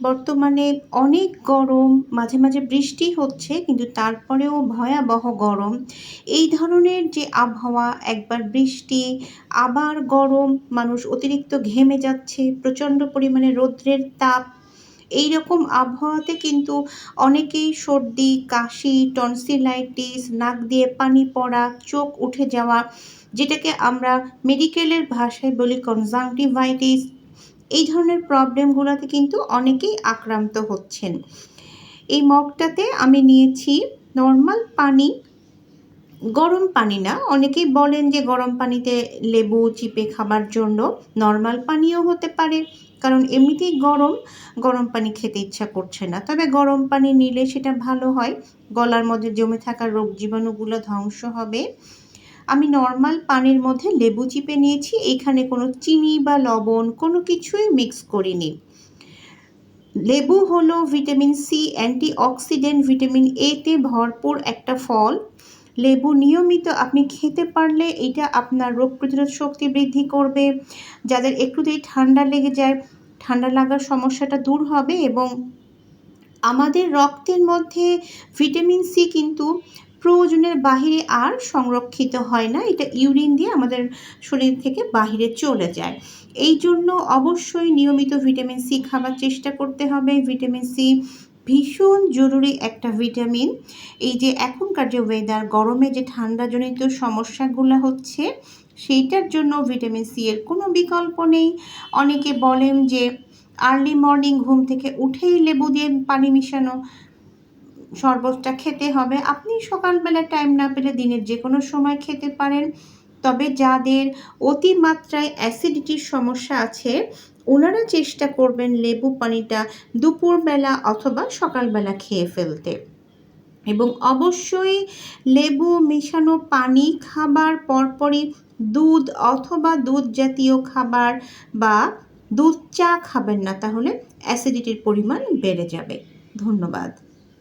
বর্তমানে অনেক গরম, মাঝে মাঝে বৃষ্টি হচ্ছে, কিন্তু তারপরেও ভয়াবহ গরম। এই ধরনের যে আবহাওয়া, একবার বৃষ্টি আবার গরম, মানুষ অতিরিক্ত ঘেমে যাচ্ছে, প্রচণ্ড পরিমাণে রৌদ্রের তাপ, এই রকম আবহাওয়াতে কিন্তু অনেকেই সর্দি, কাশি, টনসিলাইটিস, নাক দিয়ে পানি পড়া, চোখ উঠে যাওয়া, যেটাকে আমরা মেডিকেলের ভাষায় বলি কনজাংটিভাইটিস, এই ধরনের প্রবলেমগুলোতে কিন্তু অনেকেই আক্রান্ত হচ্ছেন। এই মগটাতে আমি নিয়েছি নর্মাল পানি, গরম পানি না। অনেকেই বলেন যে গরম পানিতে লেবু চিপে খাবার জন্য, নর্মাল পানিও হতে পারে, কারণ এমনিতেই গরম পানি খেতে ইচ্ছা করছে না। তবে গরম পানি নিলে সেটা ভালো হয়, গলার মধ্যে জমে থাকা রোগ জীবাণুগুলো ধ্বংস হবে। আমি নর্মাল পানির মধ্যে লেবু চিপে নিয়েছি, এখানে কোনো চিনি বা লবণ কোনো কিছুই মিক্স করিনি। লেবু হলো ভিটামিন সি, অ্যান্টিঅক্সিডেন্ট, ভিটামিন এতে ভরপুর একটা ফল। লেবু নিয়মিত আপনি খেতে পারলে এটা আপনার রোগ প্রতিরোধ শক্তি বৃদ্ধি করবে। যাদের একটুতেই ঠান্ডা লেগে যায়, ঠান্ডা লাগার সমস্যাটা দূর হবে। এবং আমাদের রক্তের মধ্যে ভিটামিন সি কিন্তু প্রয়োজনের বাহিরে আর সংরক্ষিত হয় না, এটা ইউরিন দিয়ে আমাদের শরীর থেকে বাহিরে চলে যায়। এই জন্য অবশ্যই নিয়মিত ভিটামিন সি খাবার চেষ্টা করতে হবে। ভিটামিন সি ভীষণ জরুরি একটা ভিটামিন। এই যে এখনকার যে ওয়েদার, গরমে যে ঠান্ডাজনিত সমস্যাগুলো হচ্ছে, সেইটার জন্য ভিটামিন সি এর কোনো বিকল্প নেই। অনেকে বলেন যে আর্লি মর্নিং ঘুম থেকে উঠেই লেবু দিয়ে পানি মিশানো শরবতটা খেতে হবে। আপনি সকালবেলা টাইম না পেলে দিনের যে কোনো সময় খেতে পারেন। তবে যাদের অতিমাত্রায় অ্যাসিডিটির সমস্যা আছে, ওনারা চেষ্টা করবেন লেবু পানিটা দুপুরবেলা অথবা সকালবেলা খেয়ে ফেলতে। এবং অবশ্যই লেবু মেশানো পানি খাবার পরপরই দুধ অথবা দুধ জাতীয় খাবার বা দুধ চা খাবেন না, তাহলে অ্যাসিডিটির পরিমাণ বেড়ে যাবে। ধন্যবাদ।